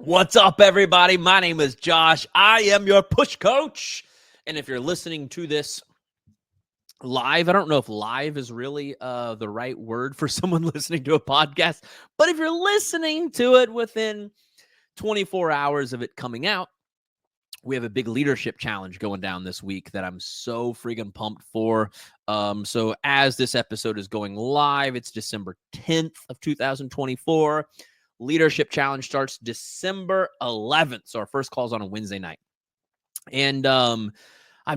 What's up, everybody? My name is Josh. I am your push coach. And if you're listening to this live, I don't know if live is really the right word for someone listening to a podcast, but if you're listening to it within 24 hours of it coming out, we have a big leadership challenge going down this week that I'm so freaking pumped for. So as this episode is going live, it's December 10th of 2024. Leadership challenge starts December 11th. So our first call is on a Wednesday night. And I'm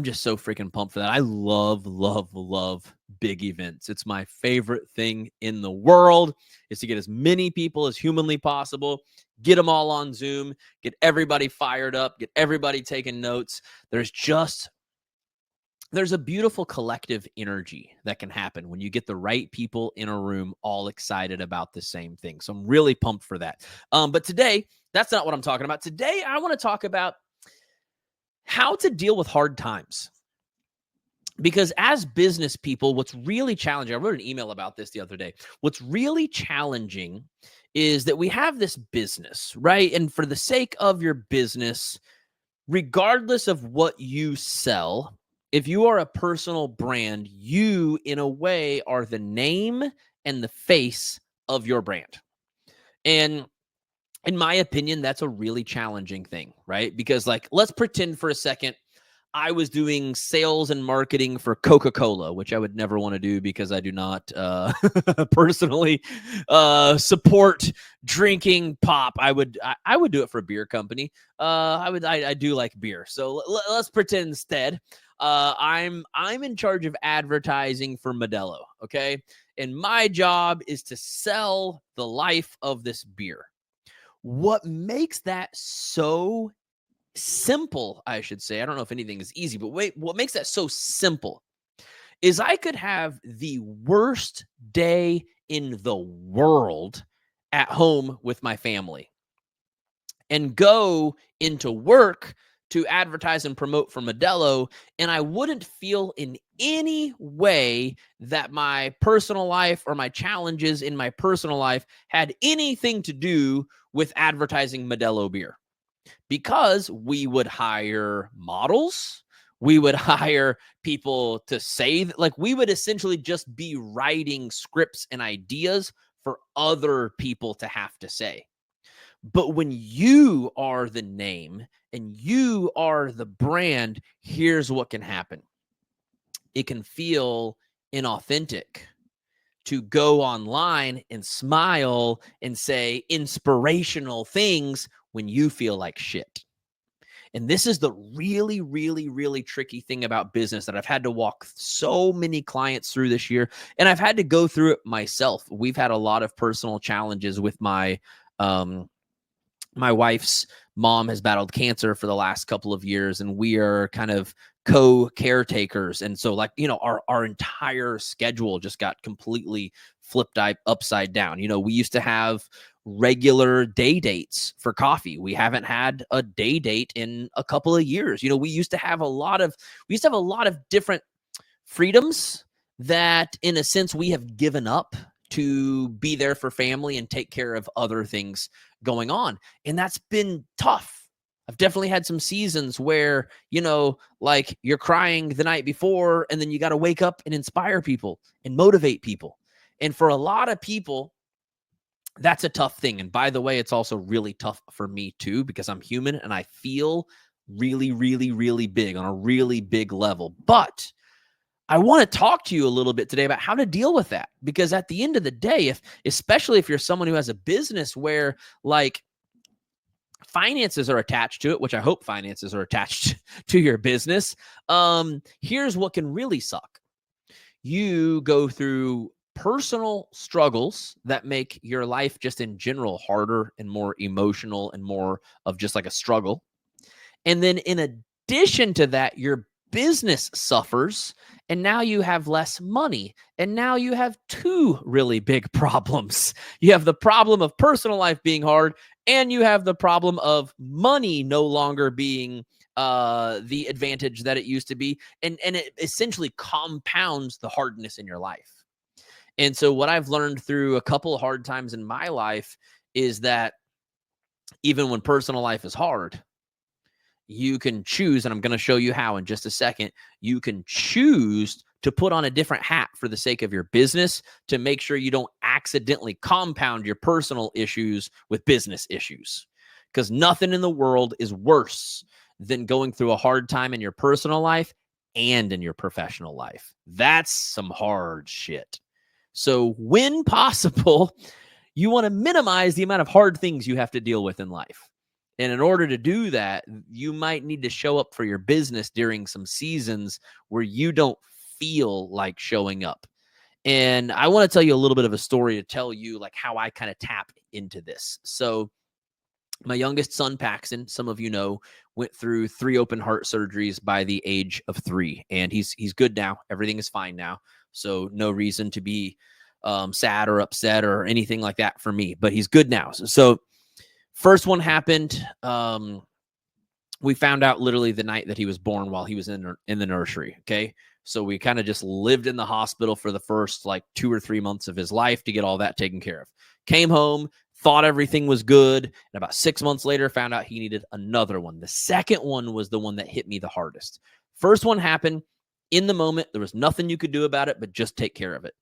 just so freaking pumped for that. I love big events. It's my favorite thing in the world is to get as many people as humanly possible, get them all on Zoom, get everybody fired up, get everybody taking notes. There's a beautiful collective energy that can happen when you get the right people in a room all excited about the same thing. So I'm really pumped for that. But today, that's not what I'm talking about. Today, I want to talk about how to deal with hard times. Because as business people, what's really challenging, I wrote an email about this the other day. What's really challenging is that we have this business, right? And for the sake of your business, regardless of what you sell, if you are a personal brand, you, in a way, are the name and the face of your brand. And in my opinion, that's a really challenging thing, right? Because, like, let's pretend for a second I was doing sales and marketing for Coca-Cola, which I would never want to do because I do not personally support drinking pop. I would do it for a beer company. I do like beer, so let's pretend instead I'm in charge of advertising for Modelo. Okay, and my job is to sell the life of this beer. What makes that so simple, I should say, I don't know if anything is easy, but wait, what makes that so simple is I could have the worst day in the world at home with my family and go into work to advertise and promote for Modelo, and I wouldn't feel in any way that my personal life or my challenges in my personal life had anything to do with advertising Modelo beer. Because we would hire models, we would hire people to say, like, we would essentially just be writing scripts and ideas for other people to have to say. But when you are the name and you are the brand, here's what can happen. It can feel inauthentic to go online and smile and say inspirational things when you feel like shit. And this is the really tricky thing about business that I've had to walk so many clients through this year. And I've had to go through it myself. We've had a lot of personal challenges with my wife's mom has battled cancer for the last couple of years, and we are kind of co-caretakers. And so, like, our entire schedule just got completely flipped upside down. We used to have regular day dates for coffee. We haven't had a day date in a couple of years. We used to have a lot of different freedoms that, in a sense, we have given up to be there for family and take care of other things going on. And that's been tough. I've definitely had some seasons where, like, you're crying the night before and then you got to wake up and inspire people and motivate people. And for a lot of people, that's a tough thing. And by the way, it's also really tough for me too, because I'm human and I feel really big on a really big level. But I want to talk to you a little bit today about how to deal with that, because at the end of the day, especially if you're someone who has a business where, like, finances are attached to it, which I hope finances are attached to your business, here's what can really suck. You go through personal struggles that make your life just in general harder and more emotional and more of just like a struggle. And then in addition to that, your business suffers, and now you have less money. And now you have two really big problems. You have the problem of personal life being hard, and you have the problem of money no longer being the advantage that it used to be. And it essentially compounds the hardness in your life. And so what I've learned through a couple of hard times in my life is that Even when personal life is hard, you can choose, and I'm going to show you how in just a second. You can choose to put on a different hat for the sake of your business to make sure you don't accidentally compound your personal issues with business issues. Because nothing in the world is worse than going through a hard time in your personal life and in your professional life. That's some hard shit. So when possible, you want to minimize the amount of hard things you have to deal with in life. And in order to do that, you might need to show up for your business during some seasons where you don't feel like showing up. And I want to tell you a little bit of a story to tell you like how I kind of tap into this. So my youngest son, Paxton, some of you know, went through 3 open heart surgeries by the age of 3. And he's good now. Everything is fine now. So no reason to be sad or upset or anything like that for me. But he's good now. So first one happened. We found out literally the night that he was born while he was in the nursery. Okay. So we kind of just lived in the hospital for the first like 2 or 3 months of his life to get all that taken care of. Came home, thought everything was good. And about 6 months later, found out he needed another one. The second one was the one that hit me the hardest. First one happened in the moment. There was nothing you could do about it, but just take care of it.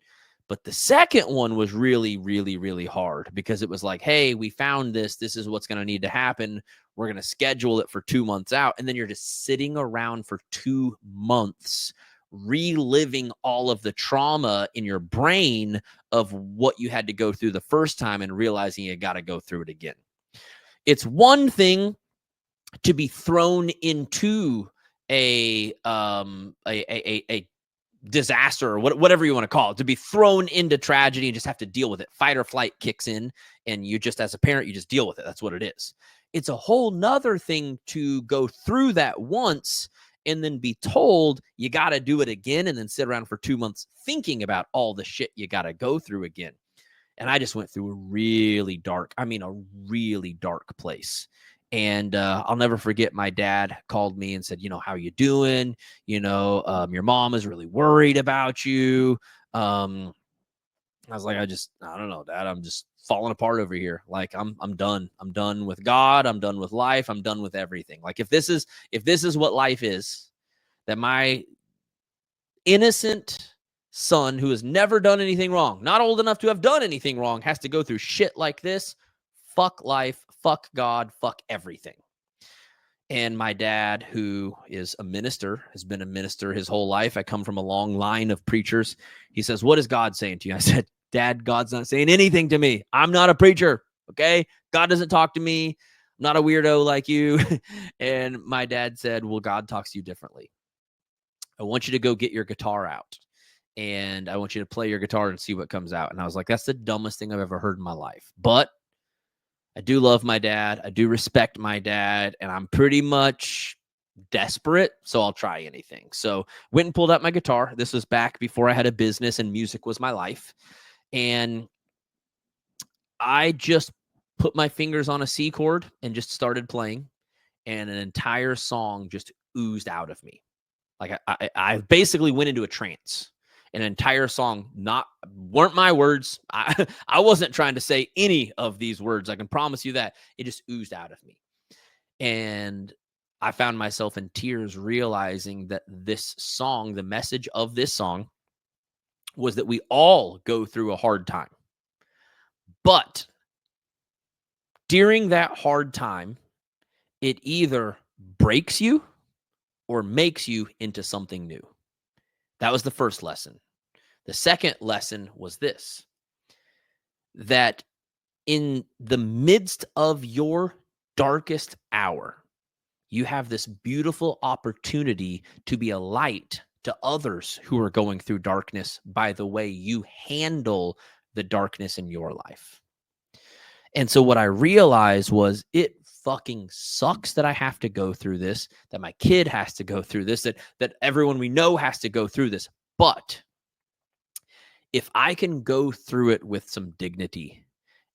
But the second one was really, really, really hard because it was like, hey, we found this. This is what's going to need to happen. We're going to schedule it for 2 months out. And then you're just sitting around for 2 months, reliving all of the trauma in your brain of what you had to go through the first time and realizing you got to go through it again. It's one thing to be thrown into a disaster or whatever you want to call it, to be thrown into tragedy and just have to deal with it. Fight or flight kicks in, and you just, as a parent, you just deal with it. That's what it is. It's a whole nother thing to go through that once and then be told you got to do it again and then sit around for 2 months thinking about all the shit you got to go through again. And I just went through a really dark place. And I'll never forget, my dad called me and said, how you doing? Your mom is really worried about you. I was like, I don't know, Dad. I'm just falling apart over here. Like I'm done. I'm done with God. I'm done with life. I'm done with everything. Like if this is what life is, that my innocent son who has never done anything wrong, not old enough to have done anything wrong, has to go through shit like this. Fuck life, fuck God, fuck everything. And my dad, who is a minister, has been a minister his whole life. I come from a long line of preachers. He says, what is God saying to you? I said, Dad, God's not saying anything to me. I'm not a preacher, okay? God doesn't talk to me. I'm not a weirdo like you. And my dad said, well, God talks to you differently. I want you to go get your guitar out. And I want you to play your guitar and see what comes out. And I was like, that's the dumbest thing I've ever heard in my life. But I do love my dad. I do respect my dad. And I'm pretty much desperate, so I'll try anything. So went and pulled out my guitar. This was back before I had a business and music was my life. And I just put my fingers on a C chord and just started playing. And an entire song just oozed out of me. Like I basically went into a trance. An entire song weren't my words. I wasn't trying to say any of these words. I can promise you that. It just oozed out of me. And I found myself in tears realizing that this song, the message of this song, was that we all go through a hard time. But during that hard time, it either breaks you or makes you into something new. That was the first lesson. The second lesson was this, that in the midst of your darkest hour, you have this beautiful opportunity to be a light to others who are going through darkness by the way you handle the darkness in your life. And so what I realized was it fucking sucks that I have to go through this, that my kid has to go through this, that everyone we know has to go through this. But if I can go through it with some dignity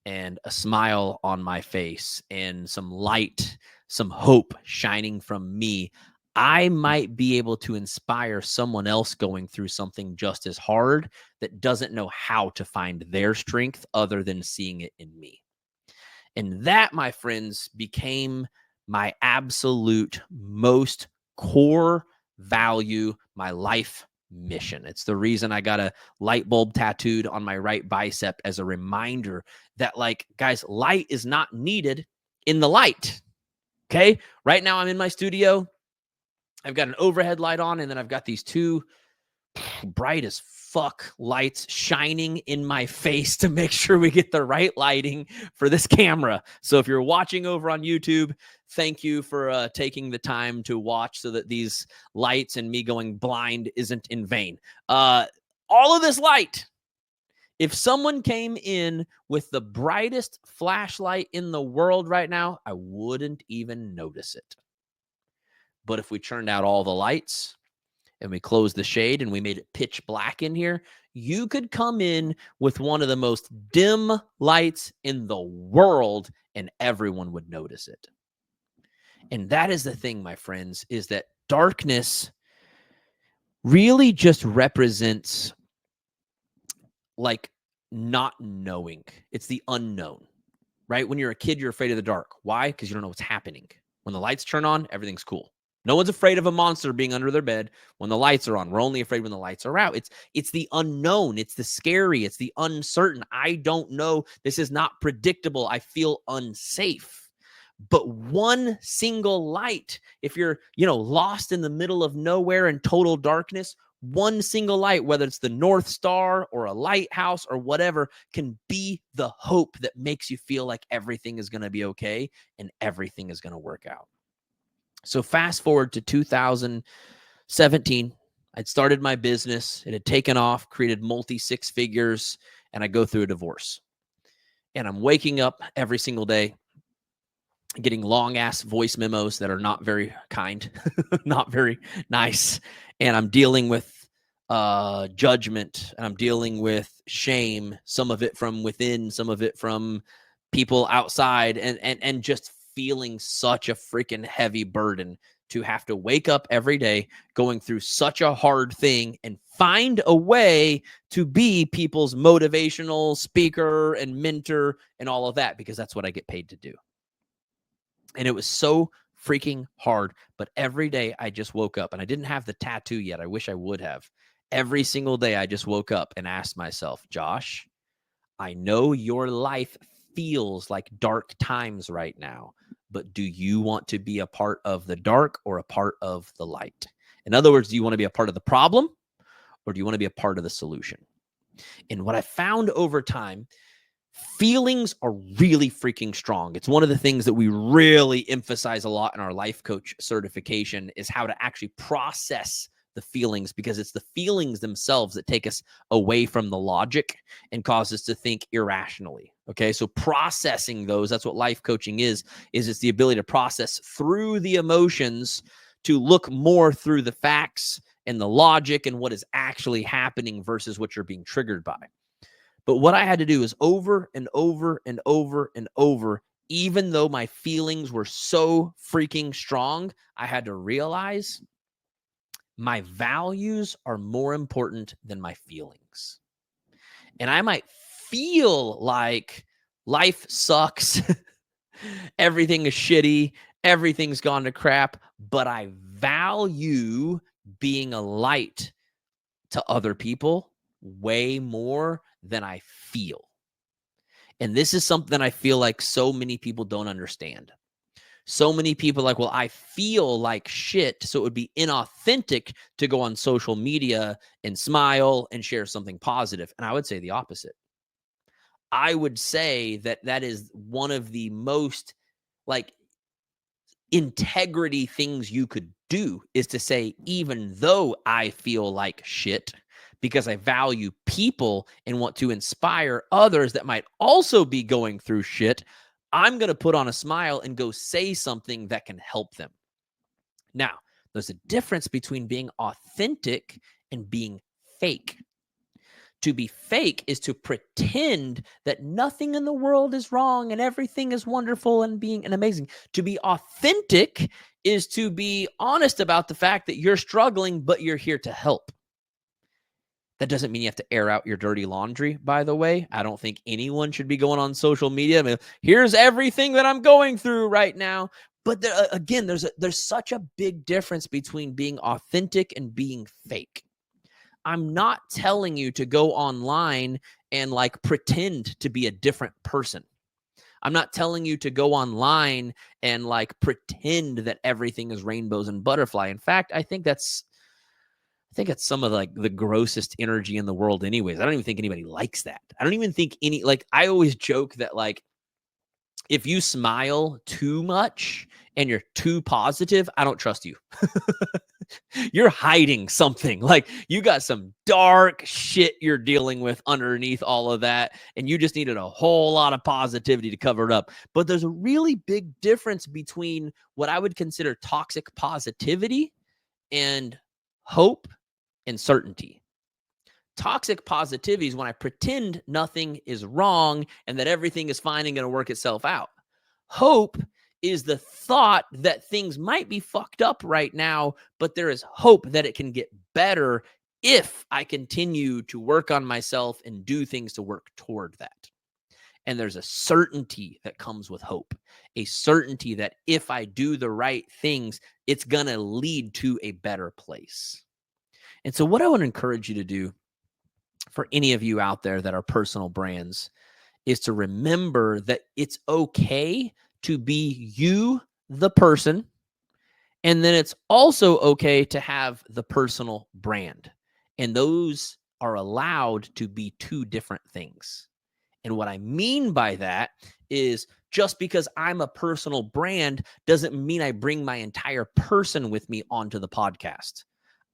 and a smile on my face and some light, some hope shining from me, I might be able to inspire someone else going through something just as hard that doesn't know how to find their strength other than seeing it in me. And that, my friends, became my absolute most core value, my life mission. It's the reason I got a light bulb tattooed on my right bicep as a reminder that, like, guys, light is not needed in the light. Okay. Right now I'm in my studio. I've got an overhead light on, and then I've got these two bright as fuck lights shining in my face to make sure we get the right lighting for this camera. So if you're watching over on YouTube, thank you for taking the time to watch so that these lights and me going blind isn't in vain. All of this light, if someone came in with the brightest flashlight in the world right now, I wouldn't even notice it. But if we turned out all the lights and we closed the shade and we made it pitch black in here, you could come in with one of the most dim lights in the world and everyone would notice it. And that is the thing, my friends, is that darkness really just represents like not knowing. It's the unknown, right? When you're a kid, you're afraid of the dark. Why? Because you don't know what's happening. When the lights turn on, everything's cool. No one's afraid of a monster being under their bed when the lights are on. We're only afraid when the lights are out. It's the unknown. It's the scary. It's the uncertain. I don't know. This is not predictable. I feel unsafe. But one single light, if you're, lost in the middle of nowhere in total darkness, one single light, whether it's the North Star or a lighthouse or whatever, can be the hope that makes you feel like everything is going to be okay and everything is going to work out. So fast forward to 2017, I'd started my business. It had taken off, created multi-six figures, and I go through a divorce. And I'm waking up every single day, getting long-ass voice memos that are not very kind, not very nice. And I'm dealing with judgment, and I'm dealing with shame, some of it from within, some of it from people outside, and just feeling such a freaking heavy burden to have to wake up every day going through such a hard thing and find a way to be people's motivational speaker and mentor and all of that, because that's what I get paid to do. And it was so freaking hard. But every day I just woke up, and I didn't have the tattoo yet. I wish I would have. Every single day I just woke up and asked myself, Josh, I know your life feels like dark times right now, but do you want to be a part of the dark or a part of the light? In other words, do you want to be a part of the problem, or do you want to be a part of the solution? And what I found over time, feelings are really freaking strong. It's one of the things that we really emphasize a lot in our life coach certification, is how to actually process the feelings, because it's the feelings themselves that take us away from the logic and cause us to think irrationally. Okay. So processing those, that's what life coaching is it's the ability to process through the emotions, to look more through the facts and the logic and what is actually happening versus what you're being triggered by. But what I had to do is over and over and over and over, even though my feelings were so freaking strong, I had to realize my values are more important than my feelings. And I might feel like life sucks, everything is shitty, everything's gone to crap, but I value being a light to other people way more than I feel. And this is something I feel like so many people don't understand. So many people are like, well, I feel like shit, so it would be inauthentic to go on social media and smile and share something positive. And I would say the opposite. I would say that that is one of the most like integrity things you could do, is to say, even though I feel like shit, because I value people and want to inspire others that might also be going through shit, I'm going to put on a smile and go say something that can help them. Now, there's a difference between being authentic and being fake. To be fake is to pretend that nothing in the world is wrong and everything is wonderful and amazing. To be authentic is to be honest about the fact that you're struggling, but you're here to help. That doesn't mean you have to air out your dirty laundry, by the way. I don't think anyone should be going on social media. I mean, here's everything that I'm going through right now. But again, there's such a big difference between being authentic and being fake. I'm not telling you to go online and like pretend to be a different person. I'm not telling you to go online and like pretend that everything is rainbows and butterfly. In fact, I think it's some of like the grossest energy in the world anyways. I don't even think anybody likes that. I don't even think I always joke that like if you smile too much and you're too positive, I don't trust you. You're hiding something. Like you got some dark shit you're dealing with underneath all of that, and you just needed a whole lot of positivity to cover it up. But there's a really big difference between what I would consider toxic positivity and hope and certainty. Toxic positivity is when I pretend nothing is wrong and that everything is fine and going to work itself out. Hope is the thought that things might be fucked up right now, but there is hope that it can get better if I continue to work on myself and do things to work toward that. And there's a certainty that comes with hope, a certainty that if I do the right things, it's going to lead to a better place. And so, what I want to encourage you to do for any of you out there that are personal brands is to remember that it's okay to be you, the person, and then it's also okay to have the personal brand. And those are allowed to be two different things. And what I mean by that is just because I'm a personal brand doesn't mean I bring my entire person with me onto the podcast.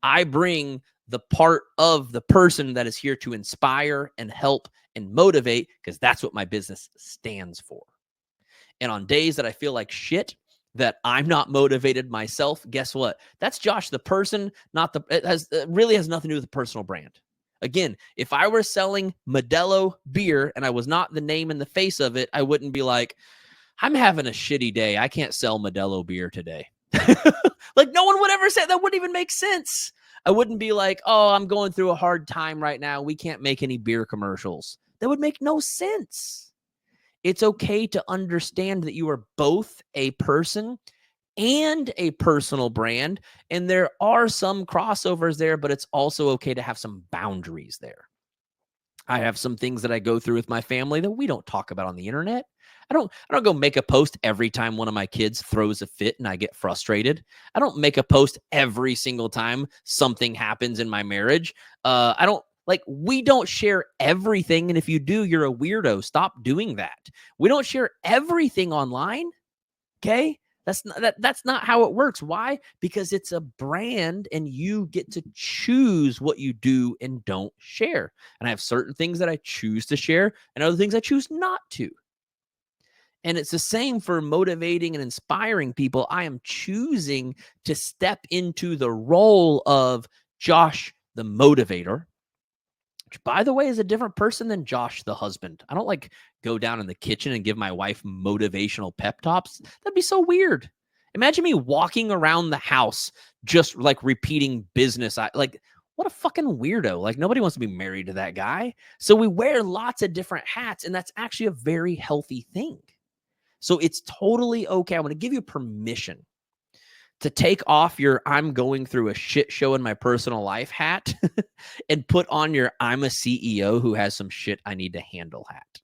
I bring the part of the person that is here to inspire and help and motivate because that's what my business stands for. And on days that I feel like shit, that I'm not motivated myself, guess what? That's Josh, the person, not the, it really has nothing to do with the personal brand. Again, if I were selling Modelo beer and I was not the name and the face of it, I wouldn't be like, I'm having a shitty day. I can't sell Modelo beer today. Like no one would ever say that. Wouldn't even make sense. I wouldn't be like, oh, I'm going through a hard time right now. We can't make any beer commercials. That would make no sense. It's okay to understand that you are both a person and a personal brand. And there are some crossovers there, but it's also okay to have some boundaries there. I have some things that I go through with my family that we don't talk about on the internet. I don't go make a post every time one of my kids throws a fit and I get frustrated. I don't make a post every single time something happens in my marriage. I don't like we don't share everything, and if you do, you're a weirdo. Stop doing that. We don't share everything online. Okay? That's not how it works. Why? Because it's a brand and you get to choose what you do and don't share. And I have certain things that I choose to share and other things I choose not to. And it's the same for motivating and inspiring people. I am choosing to step into the role of Josh, the motivator, which, by the way, is a different person than Josh, the husband. I don't like go down in the kitchen and give my wife motivational pep talks. That'd be so weird. Imagine me walking around the house just like repeating business. What a fucking weirdo. Like, nobody wants to be married to that guy. So we wear lots of different hats, and that's actually a very healthy thing. So it's totally okay. I'm going to give you permission to take off your I'm going through a shit show in my personal life hat and put on your I'm a CEO who has some shit I need to handle hat.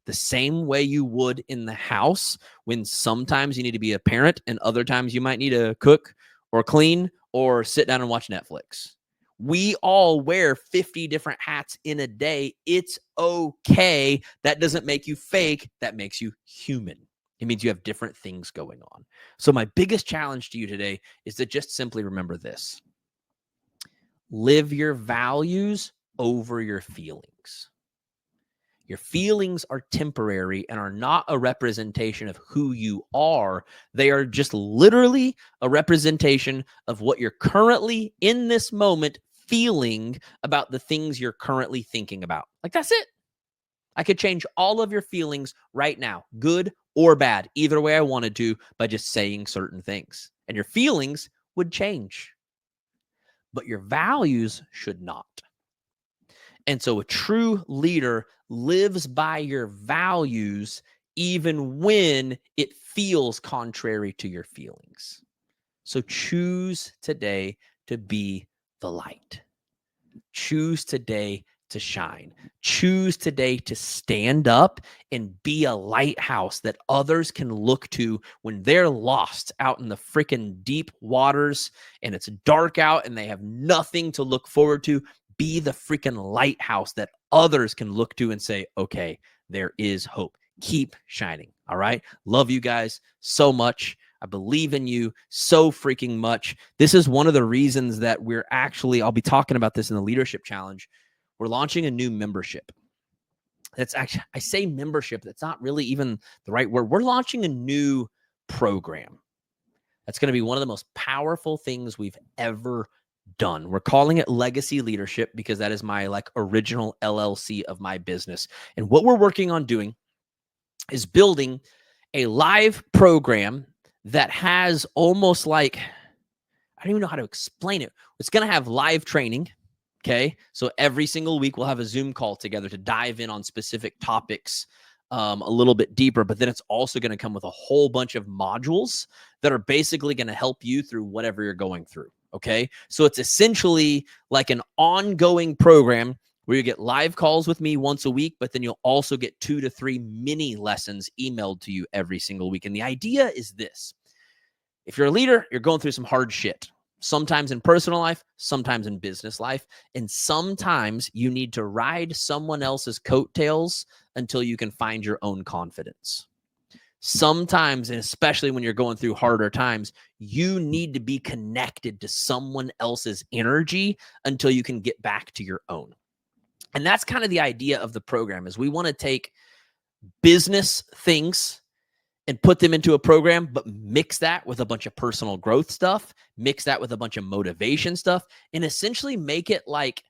The same way you would in the house when sometimes you need to be a parent and other times you might need to cook or clean or sit down and watch Netflix. We all wear 50 different hats in a day. It's okay. That doesn't make you fake. That makes you human. It means you have different things going on. So my biggest challenge to you today is to just simply remember this. Live your values over your feelings. Your feelings are temporary and are not a representation of who you are. They are just literally a representation of what you're currently in this moment feeling about the things you're currently thinking about. Like, that's it. I could change all of your feelings right now, good or bad, either way I wanted to, by just saying certain things. And your feelings would change. But your values should not. And so a true leader lives by your values even when it feels contrary to your feelings. So choose today to be the light. Choose today to shine. Choose today to stand up and be a lighthouse that others can look to when they're lost out in the freaking deep waters and it's dark out and they have nothing to look forward to. Be the freaking lighthouse that others can look to and say, okay, there is hope. Keep shining. All right. Love you guys so much. I believe in you so freaking much. This is one of the reasons that I'll be talking about this in the leadership challenge. We're launching a new membership. That's actually, I say membership, that's not really even the right word. We're launching a new program. That's going to be one of the most powerful things we've ever done. We're calling it Legacy Leadership because that is my original LLC of my business. And what we're working on doing is building a live program that has almost I don't even know how to explain it. It's going to have live training. Okay. So every single week we'll have a Zoom call together to dive in on specific topics a little bit deeper, but then it's also going to come with a whole bunch of modules that are basically going to help you through whatever you're going through. Okay. So it's essentially like an ongoing program where you get live calls with me once a week, but then you'll also get 2 to 3 mini lessons emailed to you every single week. And the idea is this. If you're a leader, you're going through some hard shit, sometimes in personal life, sometimes in business life, and sometimes you need to ride someone else's coattails until you can find your own confidence. Sometimes, and especially when you're going through harder times, you need to be connected to someone else's energy until you can get back to your own. And that's kind of the idea of the program is we want to take business things and put them into a program, but mix that with a bunch of personal growth stuff, mix that with a bunch of motivation stuff, and essentially make it like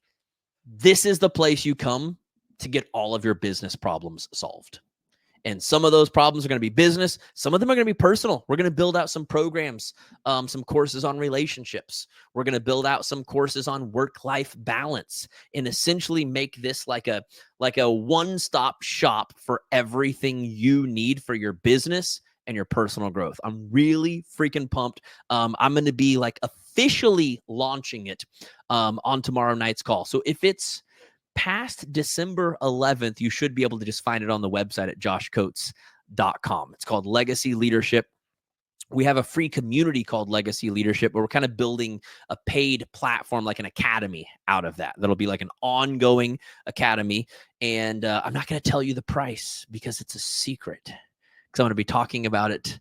this is the place you come to get all of your business problems solved. And some of those problems are going to be business. Some of them are going to be personal. We're going to build out some programs, some courses on relationships. We're going to build out some courses on work-life balance and essentially make this like a one-stop shop for everything you need for your business and your personal growth. I'm really freaking pumped. I'm going to be officially launching it on tomorrow night's call. So if it's past December 11th, you should be able to just find it on the website at joshcoates.com. It's called Legacy Leadership. We have a free community called Legacy Leadership, where we're kind of building a paid platform, like an academy out of that. That'll be like an ongoing academy. And I'm not going to tell you the price because it's a secret, because I'm going to be talking about it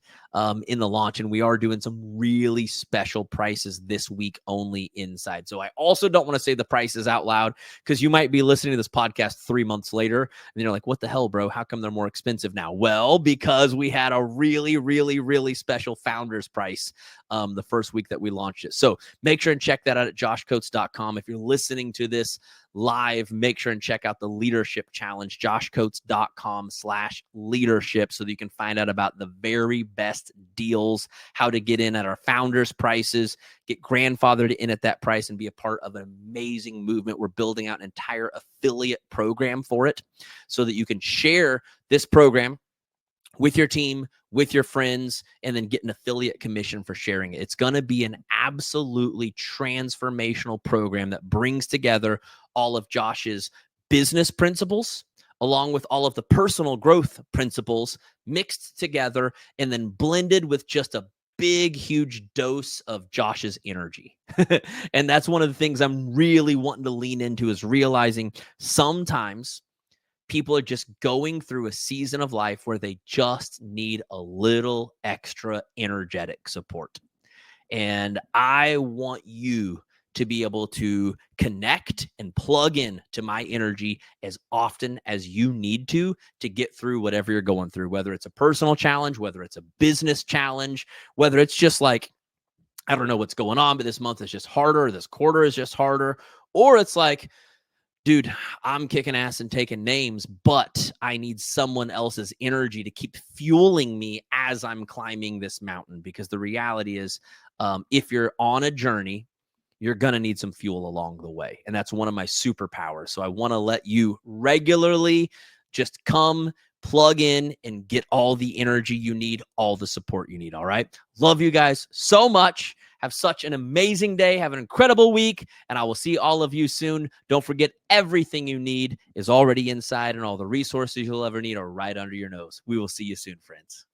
in the launch. And we are doing some really special prices this week only inside. So I also don't want to say the prices out loud, because you might be listening to this podcast 3 months later and you're like, what the hell, bro? How come they're more expensive now? Well, because we had a really, really, really special founders price the first week that we launched it. So make sure and check that out at joshcoates.com. If you're listening to this live, make sure and check out the leadership challenge, joshcoates.com/leadership, so that you can find out about the very best deals, how to get in at our founders prices, get grandfathered in at that price, and be a part of an amazing movement. We're building out an entire affiliate program for it so that you can share this program with your team, with your friends, and then get an affiliate commission for sharing it. It's going to be an absolutely transformational program that brings together all of Josh's business principles along with all of the personal growth principles mixed together and then blended with just a big, huge dose of Josh's energy. And that's one of the things I'm really wanting to lean into, is realizing sometimes people are just going through a season of life where they just need a little extra energetic support. And I want you to be able to connect and plug in to my energy as often as you need to get through whatever you're going through, whether it's a personal challenge, whether it's a business challenge, whether it's just like, I don't know what's going on, but this month is just harder, or this quarter is just harder, or it's like, dude, I'm kicking ass and taking names, but I need someone else's energy to keep fueling me as I'm climbing this mountain. Because the reality is, if you're on a journey you're going to need some fuel along the way. And that's one of my superpowers. So I want to let you regularly just come, plug in, and get all the energy you need, all the support you need. All right. Love you guys so much. Have such an amazing day. Have an incredible week. And I will see all of you soon. Don't forget, everything you need is already inside, and all the resources you'll ever need are right under your nose. We will see you soon, friends.